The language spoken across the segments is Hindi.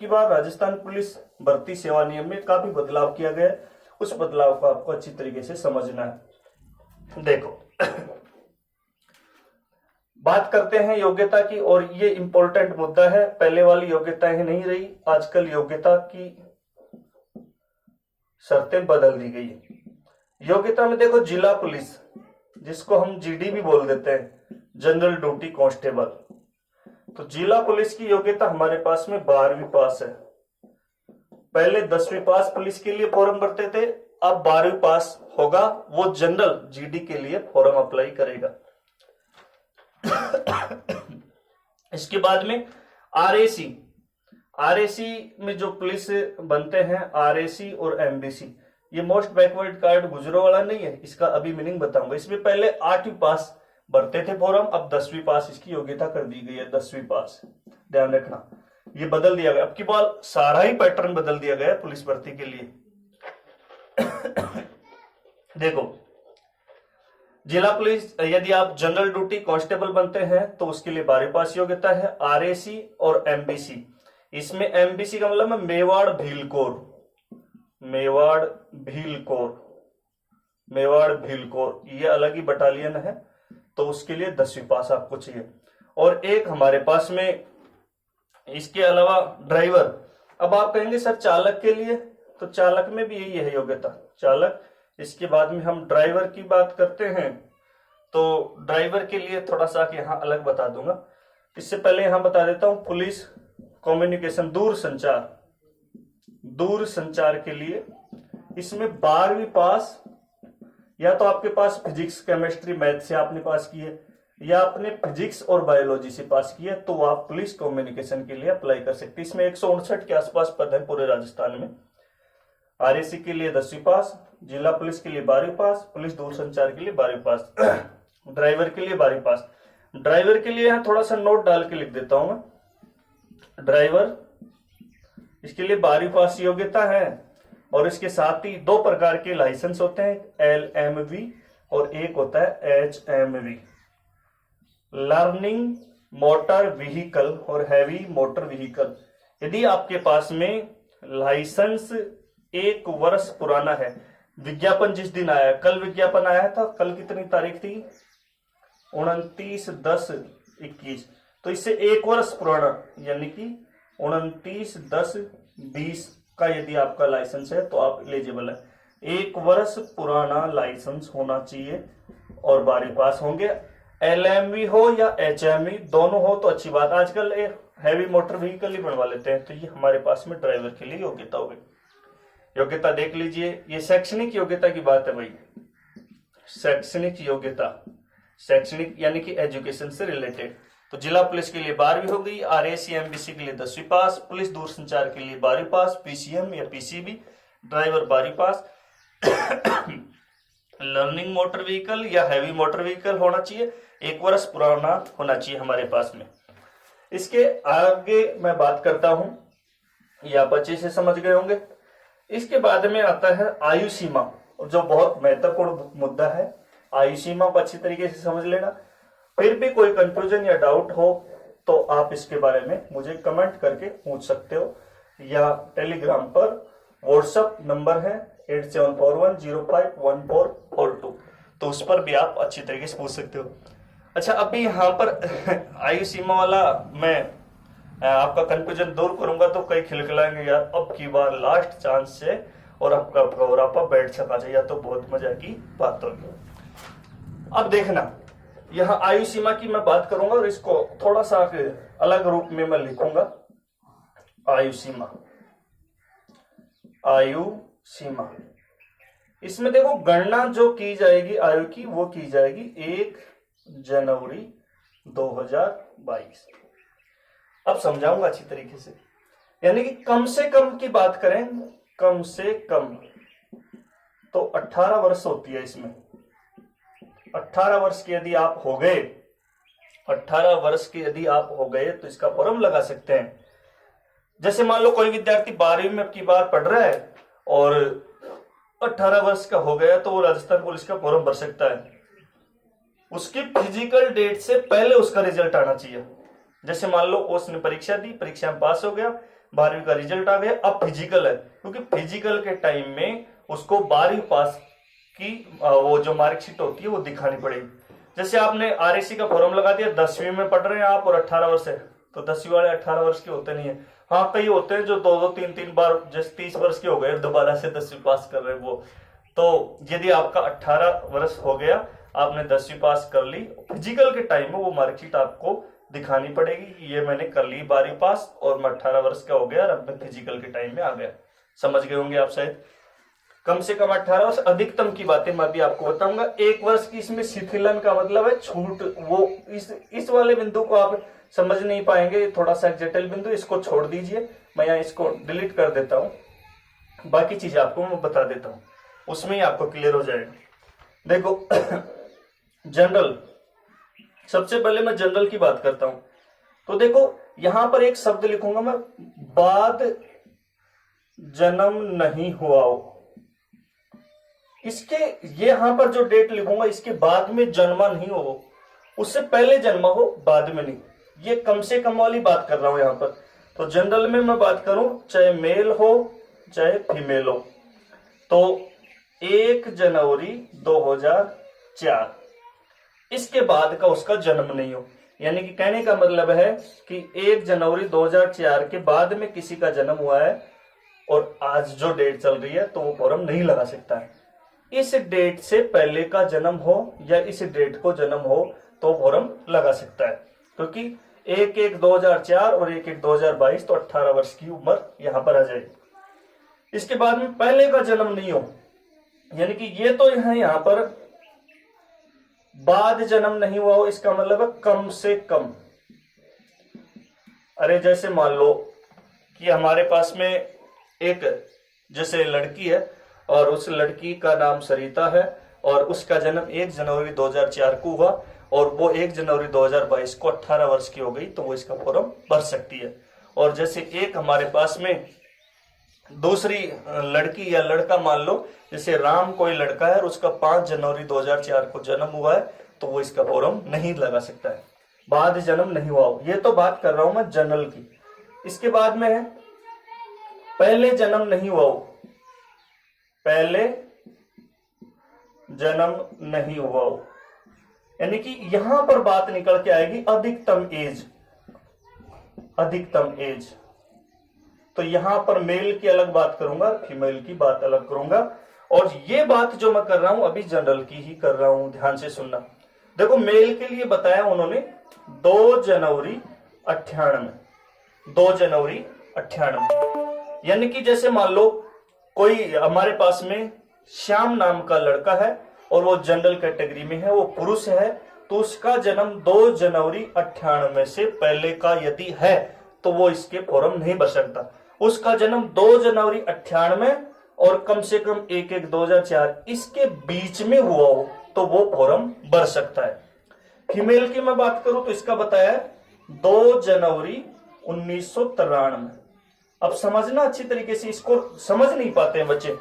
की बार राजस्थान पुलिस भर्ती सेवा नियम में काफी बदलाव किया गया है। उस बदलाव को आपको अच्छी तरीके से समझना है। देखो बात करते हैं योग्यता की, और ये इंपॉर्टेंट मुद्दा है। पहले वाली योग्यताएं नहीं रही, आजकल योग्यता की शर्तें बदल दी गई है। योग्यता में देखो जिला पुलिस, जिसको हम जीडी भी बोल देते हैं, जनरल ड्यूटी कांस्टेबल, तो जिला पुलिस की योग्यता हमारे पास में 12वीं पास है। पहले 10वीं पास पुलिस के लिए फॉर्म भरते थे, अब 12वीं पास होगा, वो जनरल जीडी के लिए फॉर्म अप्लाई करेगा। इसके बाद में आरएसी, आरएसी में जो पुलिस बनते हैं, आरएसी और एमबीसी, ये मोस्ट बैकवर्ड कार्ड गुजरों वाला नहीं है, इसका अभी मीनिंग बताऊंगा। इसमें पहले 8वीं पास भरते थे फॉर्म, अब 10वीं पास इसकी योग्यता कर दी गई है। 10वीं पास ध्यान रखना, ये बदल दिया गया। अब की बार सारा ही पैटर्न बदल दिया गया है पुलिस भर्ती के लिए। देखो जिला पुलिस, यदि आप जनरल ड्यूटी कांस्टेबल बनते हैं तो उसके लिए 12वीं पास योग्यता है। आरएसी और एमबीसी, इसमें एमबीसी का मतलब है Mewar Bhil core, Mewar Bhil core, Mewar Bhil core, ये अलग ही बटालियन है, तो उसके लिए 10वीं पास आपको चाहिए। और एक हमारे पास में इसके अलावा ड्राइवर। अब आप कहेंगे सर चालक के लिए, तो चालक में भी यही है योग्यता, चालक। इसके बाद में हम ड्राइवर की बात करते हैं, तो ड्राइवर के लिए थोड़ा सा यहाँ अलग बता दूंगा। इससे पहले यहाँ बता देता हूँ पुलिस कम्युनिकेशन, दूर संचार, दूर संचार के लिए इसमें 12वीं पास, या तो आपके पास फिजिक्स केमिस्ट्री मैथ से आपने पास की है, या आपने फिजिक्स और बायोलॉजी से पास की है, तो आप पुलिस कम्युनिकेशन के लिए अप्लाई कर सकते हैं। इसमें 159 के आसपास पद है पूरे राजस्थान में। आरएसी के लिए 10वीं पास, जिला पुलिस के लिए 12वीं पास, पुलिस दूरसंचार के लिए 12वीं पास, ड्राइवर के लिए 12वीं पास। ड्राइवर के लिए यहाँ थोड़ा सा नोट डाल के लिख देता हूं मैं। ड्राइवर इसके लिए 12वीं पास योग्यता है, और इसके साथ ही 2 प्रकार के लाइसेंस होते हैं, LMV और एक होता है HMV, लर्निंग मोटर व्हीकल और हैवी मोटर व्हीकल। यदि आपके पास में लाइसेंस 1 वर्ष पुराना है, विज्ञापन जिस दिन आया, कल विज्ञापन आया था, कल कितनी तारीख थी, 29/10/21, तो इससे 1 वर्ष पुराना, यानी कि 29/10/20 का यदि आपका लाइसेंस है तो आप एलिजिबल है। 1 वर्ष पुराना लाइसेंस होना चाहिए और 12वीं पास होंगे। LMV हो या HMV दोनों हो तो अच्छी बात। आजकल हैवी मोटर व्हीकल ही बनवा लेते हैं, तो ये हमारे पास में ड्राइवर के लिए योग्यता होगी। योग्यता देख लीजिए, ये शैक्षणिक योग्यता की बात है भाई, शैक्षणिक योग्यता, शैक्षणिक यानी कि एजुकेशन से रिलेटेड। तो जिला पुलिस के लिए 12वीं हो गई, आरएसी एमबीसी के लिए 10वीं पास, पुलिस दूरसंचार के लिए 12वीं पास, पीसीएम या पीसीबी, ड्राइवर 12वीं पास, लर्निंग मोटर व्हीकल या हैवी मोटर व्हीकल होना चाहिए, 1 वर्ष पुराना होना चाहिए हमारे पास में। इसके आगे मैं बात करता हूं, ये आप अच्छे से समझ गए होंगे। इसके बाद में आता है आयु सीमा, जो बहुत महत्वपूर्ण मुद्दा है। आयु सीमा को अच्छी तरीके से समझ लेना। फिर भी कोई कंफ्यूजन या डाउट हो तो आप इसके बारे में मुझे कमेंट करके पूछ सकते हो, या टेलीग्राम पर व्हाट्सएप नंबर है 8741051442, तो उस पर भी आप अच्छी तरीके से पूछ सकते हो। अच्छा, अभी यहाँ पर आयु सीमा वाला मैं आपका कंफ्यूजन दूर करूंगा, तो कई खिलखिलाएंगे यार अब की बार लास्ट चांस है और आपका घबरापा बैठ सका चाहिए, तो बहुत मजा की बात होगी। अब देखना, यहाँ आयु सीमा की मैं बात करूंगा और इसको थोड़ा सा अलग रूप में मैं लिखूंगा। आयु सीमा, आयु सीमा, इसमें देखो गणना जो की जाएगी आयु की, वो की जाएगी 1 जनवरी 2022। अब समझाऊंगा अच्छी तरीके से, यानी कि कम से कम की बात करें, कम से कम तो 18 वर्ष होती है इसमें। 18 वर्ष के यदि आप हो गए, 18 वर्ष के यदि आप हो गए तो इसका फॉर्म लगा सकते हैं। जैसे मान लो कोई विद्यार्थी 12वीं में की बार पढ़ रहा है और 18 वर्ष का हो गया, तो वो राजस्थान पुलिस का फॉर्म भर सकता है। उसकी फिजिकल डेट से पहले उसका रिजल्ट आना चाहिए। जैसे मान लो उसने परीक्षा दी, परीक्षा में पास हो गया, 12वीं का रिजल्ट आ गया, अब फिजिकल है, क्योंकि फिजिकल के टाइम में उसको 12वीं पास की वो जो मार्कशीट होती है वो दिखानी पड़ेगी। जैसे आपने आरएसी का फॉर्म लगा दिया, 10वीं में पढ़ रहे हैं आप और 18 वर्ष है, तो 10वीं वाले 18 वर्ष के होते नहीं है। हाँ, कई होते हैं जो 2-3 बार, जैसे 30 वर्ष के हो गए दोबारा से 10वीं पास कर रहे हैं वो। तो यदि आपका 18 वर्ष हो गया, आपने 10वीं पास कर ली, फिजिकल के टाइम में वो मार्कशीट आपको दिखानी पड़ेगी, ये मैंने कर ली 12वीं पास और मैं 18 वर्ष का हो गया और अब मैं फिजिकल के टाइम में आ गया। समझ गए होंगे आप शायद। कम से कम 18 वर्ष, अधिकतम की बातें मैं अभी आपको बताऊंगा। 1 वर्ष की इसमें शिथिलन का मतलब है छूट, वो इस वाले बिंदु को आप समझ नहीं पाएंगे, थोड़ा सा जटिल बिंदु, इसको छोड़ दीजिए, मैं यहाँ इसको डिलीट कर देता हूं, बाकी चीजें आपको मैं बता देता हूं, उसमें ही आपको क्लियर हो जाएगा। देखो जनरल, सबसे पहले मैं जनरल की बात करता हूं, तो देखो यहां पर एक शब्द लिखूंगा मैं, बाद जन्म नहीं हुआ हो, इसके ये यहां पर जो डेट लिखूंगा इसके बाद में जन्मा नहीं हो, उससे पहले जन्मा हो, बाद में नहीं, ये कम से कम वाली बात कर रहा हूं यहां पर। तो जनरल में मैं बात करूं, चाहे मेल हो चाहे फीमेल हो, तो 1 जनवरी 2004 इसके बाद का उसका जन्म नहीं हो, यानी कि कहने का मतलब है कि 1 जनवरी 2004 के बाद में किसी का जन्म हुआ है और आज जो डेट चल रही है तो वो फॉर्म नहीं लगा सकता है। इस डेट से पहले का जन्म हो या इस डेट को जन्म हो तो फॉर्म लगा सकता है, क्योंकि 1/1/2004 और 1/1/2022 तो 18 वर्ष की उम्र यहां पर आ जाएगी। इसके बाद में पहले का जन्म नहीं हो, यानी कि ये तो यहां पर बाद जन्म नहीं हुआ हो, इसका मतलब है कम से कम। अरे जैसे मान लो कि हमारे पास में एक जैसे लड़की है और उस लड़की का नाम सरिता है और उसका जन्म 1 जनवरी 2004 को हुआ और वो 1 जनवरी 2022 को 18 वर्ष की हो गई, तो वो इसका फॉर्म भर सकती है। और जैसे एक हमारे पास में दूसरी लड़की या लड़का, मान लो जैसे राम कोई लड़का है और उसका 5 जनवरी 2004 को जन्म हुआ है, तो वो इसका फॉर्म नहीं लगा सकता है, बाद जन्म नहीं हुआ हो। ये तो बात कर रहा हूं मैं जनरल की। इसके बाद में है पहले जन्म नहीं हुआ हो, पहले जन्म नहीं हुआ हो, यानी कि यहां पर बात निकल के आएगी अधिकतम एज, अधिकतम एज। तो यहां पर मेल की अलग बात करूंगा, फीमेल की बात अलग करूंगा, और ये बात जो मैं कर रहा हूं अभी जनरल की ही कर रहा हूं, ध्यान से सुनना। देखो मेल के लिए बताया उन्होंने 2 जनवरी 98, 2 जनवरी 98, यानी कि जैसे मान लो कोई हमारे पास में श्याम नाम का लड़का है और वो जनरल कैटेगरी में है, वो पुरुष है, तो उसका जन्म 2 जनवरी 98 से पहले का यदि है तो वो इसके फॉर्म नहीं भर सकता। उसका जन्म 2 जनवरी 98 और कम से कम 1/1/2004 इसके बीच में हुआ हो तो वो फॉर्म भर सकता है। फीमेल की मैं बात करूं तो इसका बताया 2 जनवरी 1993। अब समझना अच्छी तरीके से, इसको समझ नहीं पाते हैं बच्चे।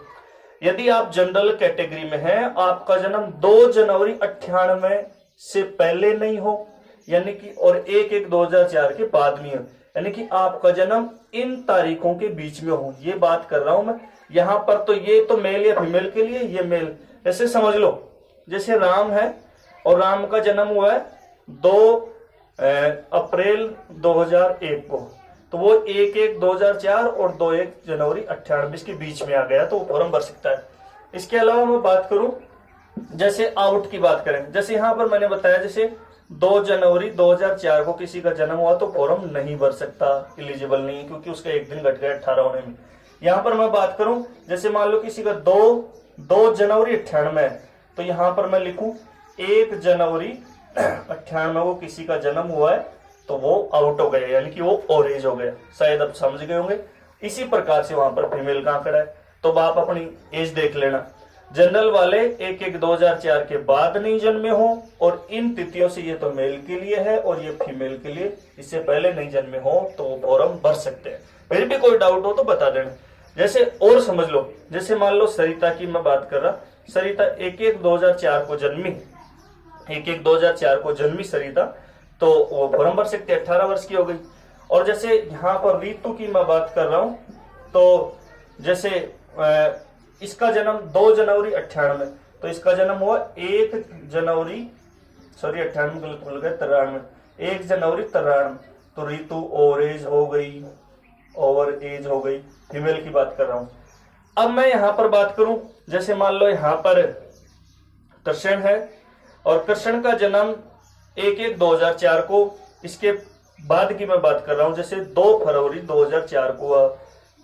यदि आप जनरल कैटेगरी में हैं, आपका जन्म 2 जनवरी 98 से पहले नहीं हो, यानी कि और 1/1/2004 के बाद में हो, यानी कि आपका जन्म इन तारीखों के बीच में हो, ये बात कर रहा हूं मैं यहां पर। तो ये तो मेल या फीमेल के लिए, ये मेल। ऐसे समझ लो जैसे राम है और राम का जन्म हुआ है 2 अप्रैल 2001 को, तो वो 1/1/2004 और 2 जनवरी 98 के बीच में आ गया तो वो फॉर्म भर सकता है। इसके अलावा मैं बात करूं जैसे आउट की बात करें, जैसे यहां पर मैंने बताया जैसे 2 जनवरी 2004 को किसी का जन्म हुआ तो फॉर्म नहीं भर सकता, एलिजिबल नहीं, क्योंकि उसका एक दिन घट गया 18 होने में। यहां पर मैं बात करूं जैसे मान लो किसी का 2 जनवरी 98, तो यहां पर मैं लिखूं 1 जनवरी 98 को किसी का जन्म हुआ है तो वो आउट हो गया, यानी कि वो ओरेज हो गया। शायद अब समझ गए होंगे। इसी प्रकार से वहां पर फीमेल का आंकड़ा है, तो आप अपनी एज देख लेना। जनरल वाले 1/1/2004 के बाद नहीं जन्मे हो, और इन तिथियों से ये तो मेल के लिए है और ये फीमेल के लिए, इससे पहले नहीं जन्मे हो तो वो फॉर्म भर सकते हैं। फिर भी कोई डाउट हो तो बता देना। जैसे और समझ लो, जैसे मान लो सरिता की मैं बात कर रहा, सरिता 1/1/2004 को जन्मी, 1/1/2004 को जन्मी सरिता, तो वो फॉर्म भर सकते, 18 वर्ष की हो गई। और जैसे यहाँ पर ऋतु की मैं बात कर रहा हूं, तो जैसे इसका जन्म 2 जनवरी 98, तो इसका जन्म हुआ 1 जनवरी, सॉरी 98 गलत भूल गए, 93, 1 जनवरी 93। तो ऋतु ओवर एज हो गई, ओवर एज हो गई, फीमेल की बात कर रहा हूं। अब मैं यहां पर बात करूं, जैसे मान लो यहां पर कृष्ण है, और कृष्ण का जन्म 1/1/2004 को, इसके बाद की मैं बात कर रहा हूं, जैसे 2 फरवरी 2004 को हुआ,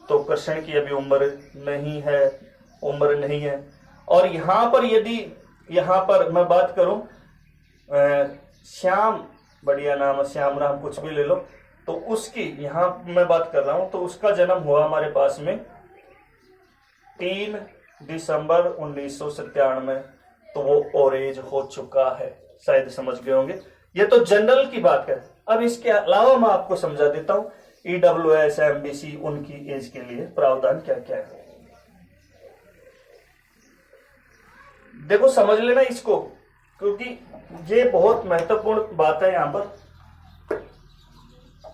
तो कृष्ण की अभी उम्र नहीं है। और यहां पर यदि यहां पर मैं बात करूं, श्याम, बढ़िया नाम है, श्याम राम कुछ भी ले लो, तो उसकी यहां मैं बात कर रहा हूं, तो उसका जन्म हुआ हमारे पास में 3 दिसंबर 1997, तो वो ओरेज हो चुका है। शायद समझ गए होंगे। ये तो जनरल की बात है। अब इसके अलावा मैं आपको समझा देता हूं ईडब्ल्यूएस, एमबीसी, उनकी एज के लिए प्रावधान क्या क्या है। देखो समझ लेना इसको, क्योंकि ये बहुत महत्वपूर्ण बात है यहां पर।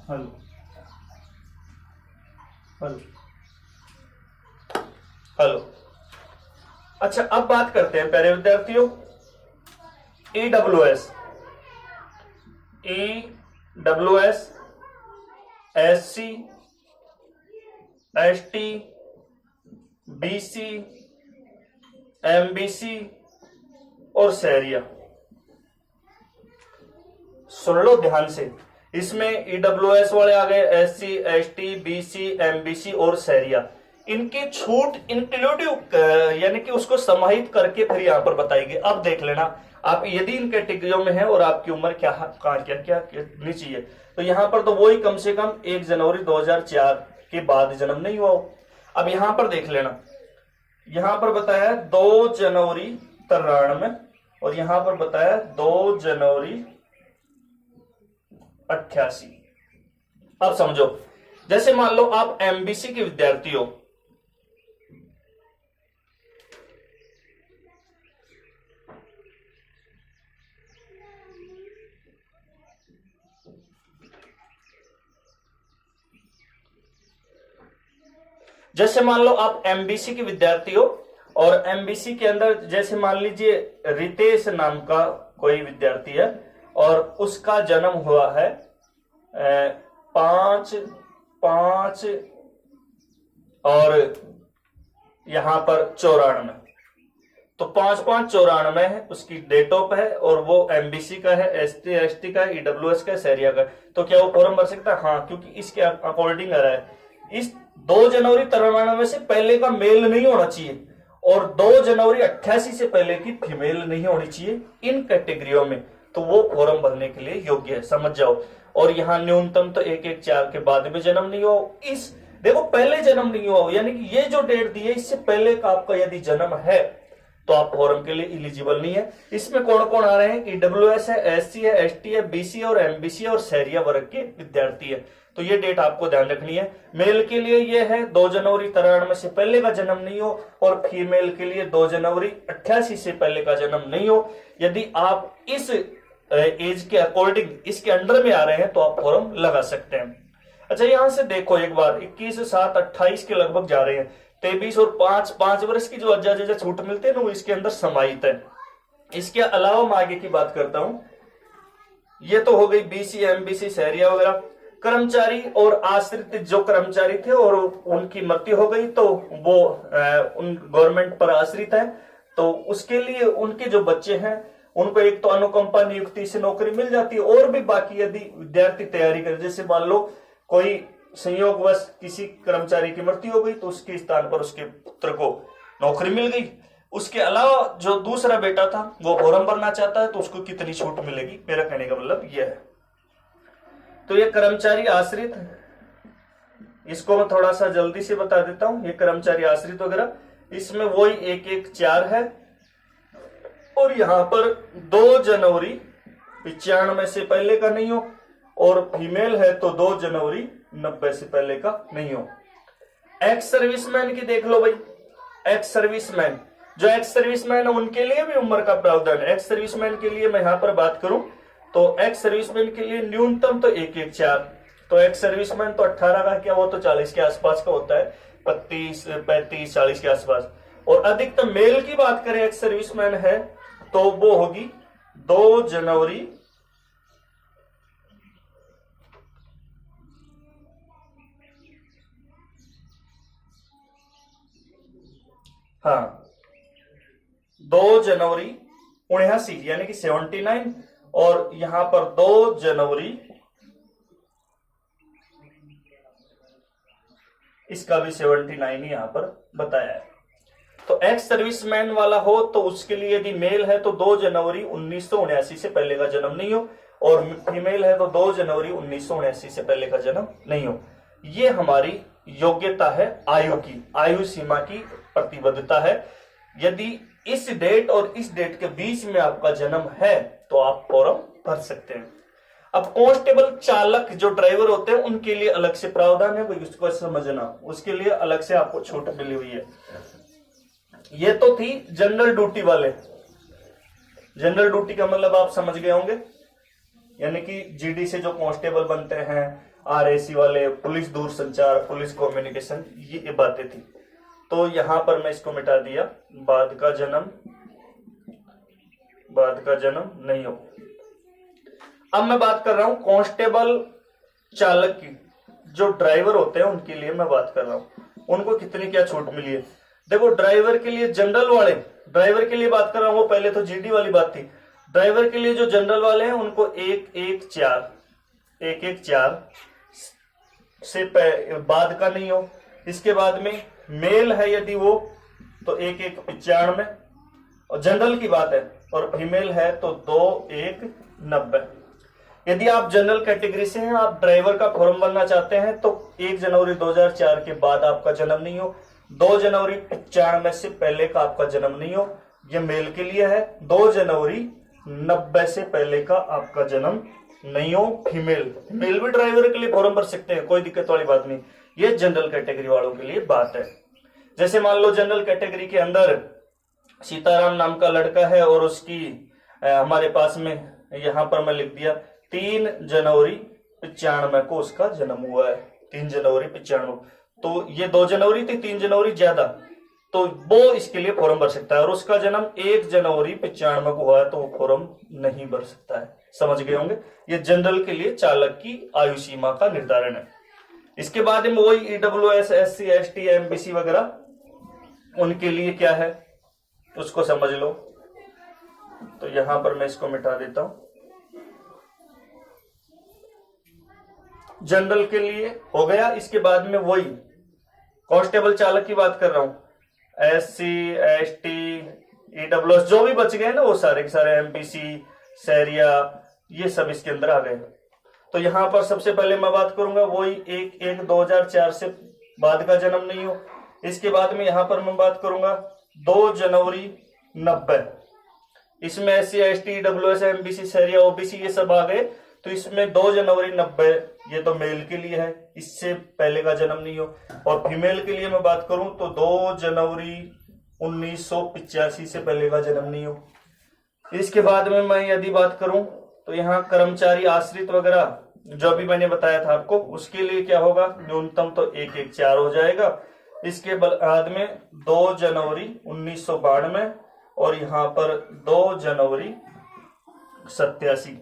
Hello hello hello. अच्छा, अब बात करते हैं प्यारे विद्यार्थियों, EWS, SC, ST, BC, MBC और शहरिया। सुन लो ध्यान से, इसमें ईडब्ल्यूएस वाले आ गए, एससी, एसटी, बीसी, एमबीसी और शहरिया। इनकी छूट इंक्लूडिव यानी कि उसको समाहित करके फिर यहां पर बताएगी। अब देख लेना आप, यदि इन कैटेगरियों में है और आपकी उम्र क्या कितनी चाहिए, तो यहां पर तो वही कम से कम 1 जनवरी 2004 के बाद जन्म नहीं हुआ हो। अब यहां पर देख लेना, यहां पर बताया 2 जनवरी 93 और यहां पर बताया 2 जनवरी 88। अब समझो, जैसे मान लो आप एमबीसी के विद्यार्थी हो, जैसे मान लो आप एमबीसी के विद्यार्थी हो, और एमबीसी के अंदर जैसे मान लीजिए रितेश नाम का कोई विद्यार्थी है, और उसका जन्म हुआ है 5/5 और यहां पर 94, तो 5/5/94 है उसकी डेट ऑफ है, और वो एमबीसी का है, एसटी का है, ईडब्ल्यूएस का है, शहरिया का है। तो क्या वो फॉर्म भर सकता है? हाँ, क्योंकि इसके अकॉर्डिंग आ रहा है, इस 2 जनवरी 93 से पहले का मेल नहीं होना चाहिए, और 2 जनवरी 88 से पहले की फीमेल नहीं होनी चाहिए इन कैटेगरियों में, तो वो फॉर्म भरने के लिए योग्य है, समझ जाओ। और यहाँ न्यूनतम तो 1/1/4 के बाद में जन्म नहीं हो, इस देखो पहले जन्म नहीं हुआ हो, यानी कि ये जो डेट दी है इससे पहले का आपका यदि जन्म है तो आप फॉर्म के लिए इलिजिबल नहीं है। इसमें कौन कौन आ रहे हैं? ईडब्ल्यूएस है, एससी है, एसटी है, बीसी और एमबीसी और शहरिया वर्ग के विद्यार्थी है। तो ये डेट आपको ध्यान रखनी है। मेल के लिए ये है 2 जनवरी 93 से पहले का जन्म नहीं हो, और फीमेल के लिए 2 जनवरी 88 से पहले का जन्म नहीं हो। यदि आप इस एज के अकॉर्डिंग इसके अंडर में आ रहे हैं तो आप फॉर्म लगा सकते हैं। अच्छा, यहां से देखो एक बार, 21/7/28 के लगभग जा रहे हैं, 23 और 5 वर्ष की जो अज्जा छूट मिलते हैं ना, वो इसके अंदर समाहित है। इसके अलावा मैं आगे की बात करता हूं, ये तो हो गई बीसी, एमबीसी, शहरिया वगैरह। कर्मचारी और आश्रित जो कर्मचारी थे और उनकी मृत्यु हो गई, तो वो उन गवर्नमेंट पर आश्रित है, तो उसके लिए उनके जो बच्चे हैं उनको एक तो अनुकंपा नियुक्ति से नौकरी मिल जाती है, और भी बाकी यदि विद्यार्थी तैयारी करे, जैसे मान लो कोई संयोगवश किसी कर्मचारी की मृत्यु हो गई तो उसके स्थान पर उसके पुत्र को नौकरी मिल गई। उसके अलावा जो दूसरा बेटा था वो फॉर्म भरना चाहता है तो उसको कितनी छूट मिलेगी, मेरा कहने का मतलब यह है। तो ये कर्मचारी आश्रित, इसको मैं थोड़ा सा जल्दी से बता देता हूं। ये कर्मचारी आश्रित वगैरह, इसमें वही 1/1/4 है, और यहां पर 2 जनवरी 95 से पहले का नहीं हो, और फीमेल है तो 2 जनवरी 90 से पहले का नहीं हो। एक्स सर्विसमैन की देख लो भाई, एक्स सर्विसमैन, जो एक्स सर्विसमैन है उनके लिए भी उम्र का प्रावधान है। एक्स सर्विसमैन के लिए मैं यहां पर बात करूं तो एक्स सर्विसमैन के लिए न्यूनतम तो 1/1/4, तो एक्स सर्विसमैन तो 18 का क्या, वो तो 40 के आसपास का होता है, 35 35 40 के आसपास। और अधिकतम मेल की बात करें एक्स सर्विसमैन है तो वो होगी 2 जनवरी 2 जनवरी 79 यानी कि 79, और यहां पर 2 जनवरी इसका भी 79 ही यहां पर बताया है। तो एक्स सर्विसमैन वाला हो तो उसके लिए यदि मेल है तो 2 जनवरी 1979 से पहले का जन्म नहीं हो, और फीमेल है तो 2 जनवरी 1979 से पहले का जन्म नहीं हो। ये हमारी योग्यता है आयु की, आयु सीमा की प्रतिबद्धता है। यदि इस डेट और इस डेट के बीच में आपका जन्म है तो आप फॉर्म भर सकते हैं। अब कांस्टेबल चालक जो ड्राइवर होते हैं उनके लिए अलग से प्रावधान है, उसको समझना, उसके लिए अलग से आपको छूट मिली हुई है। ये तो थी जनरल ड्यूटी वाले। जनरल ड्यूटी का मतलब आप समझ गए होंगे, यानी कि जीडी से जो कांस्टेबल बनते हैं, आरएसी वाले, पुलिस दूरसंचार, पुलिस कम्युनिकेशन, ये बातें थी। तो यहां पर मैं इसको मिटा दिया, बाद का जन्म नहीं हो। अब मैं बात कर रहा हूं कांस्टेबल चालक की, जो ड्राइवर होते हैं उनके लिए मैं बात कर रहा हूं, उनको कितनी क्या छूट मिली है। देखो ड्राइवर के लिए, जनरल वाले ड्राइवर के लिए बात कर रहा हूं, वो पहले तो जीडी वाली बात थी। ड्राइवर के लिए जो जनरल वाले हैं उनको 114 से बाद का नहीं हो। इसके बाद में मेल है यदि वो तो 1195, और जनरल की बात है, और फीमेल है तो 2190। यदि आप जनरल कैटेगरी से हैं, आप ड्राइवर का फॉर्म भरना चाहते हैं तो 1 जनवरी 2004 के बाद आपका जन्म नहीं हो, 2 जनवरी 95 से पहले का आपका जन्म नहीं हो, ये मेल के लिए है। 2 जनवरी 90 से पहले का आपका जन्म नहीं हो, फीमेल भी ड्राइवर के लिए फॉर्म भर सकते हैं, कोई दिक्कत वाली बात नहीं। ये जनरल कैटेगरी वालों के लिए बात है। जैसे मान लो जनरल कैटेगरी के अंदर सीताराम नाम का लड़का है और उसकी हमारे पास में यहां पर मैं लिख दिया 3 जनवरी 95 को उसका जन्म हुआ है, 3 जनवरी 95। तो ये 2 जनवरी थी, 3 जनवरी ज्यादा, तो वो इसके लिए फॉर्म भर सकता है। और उसका जन्म 1 जनवरी 95 को हुआ है तो वो फॉर्म नहीं भर सकता है। समझ गए होंगे, ये जनरल के लिए चालक की आयु सीमा का निर्धारण है। इसके बाद में वही EWS, SC, ST, MBC वगैरह, उनके लिए क्या है उसको समझ लो। तो यहां पर मैं इसको मिटा देता हूं। जनरल के लिए हो गया। इसके बाद में वही कांस्टेबल चालक की बात कर रहा हूं, SC, ST, EWS जो भी बच गए ना, वो सारे के सारे, MPC, सैरिया, ये सब इसके अंदर आ गए। तो यहां पर सबसे पहले मैं बात करूंगा वही 1/1/2004 से बाद का जन्म नहीं हो। इसके बाद में यहां पर मैं बात करूंगा 2 जनवरी 90, इसमें SC, ST, EWS, MBC, Syria, OBC ये सब आ गए। तो इसमें 2 जनवरी 90 ये तो मेल के लिए है, इससे पहले का जन्म नहीं हो। और फीमेल के लिए मैं बात करूं तो 2 जनवरी 1985 से पहले का जन्म नहीं हो। इसके बाद में मैं यदि बात करूं तो यहाँ कर्मचारी आश्रित वगैरह जो अभी मैंने बताया था आपको, उसके लिए क्या होगा, न्यूनतम तो 114 हो जाएगा। इसके बाद में 2 जनवरी 1992 और यहाँ पर 2 जनवरी 87।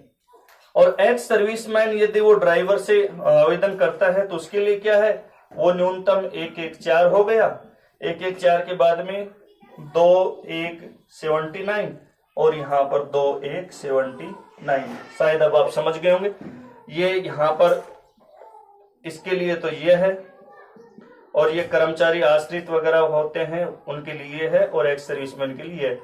और एक्स सर्विसमैन यदि वो ड्राइवर से आवेदन करता है तो उसके लिए क्या है, वो न्यूनतम 114 हो गया। 114 के बाद में 2179 और यहाँ पर 2179। शायद अब आप समझ गए होंगे। ये यहाँ पर इसके लिए तो ये है, और ये कर्मचारी आश्रित वगैरह होते हैं उनके लिए है, और एक्स सर्विसमैन के लिए है।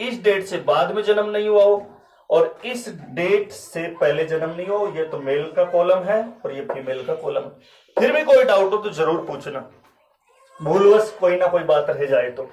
इस डेट से बाद में जन्म नहीं हुआ हो और इस डेट से पहले जन्म नहीं हो, ये तो मेल का कॉलम है और ये फीमेल का कॉलम है। फिर भी कोई डाउट हो तो जरूर पूछना, भूलवश कोई ना कोई बात रह जाए तो।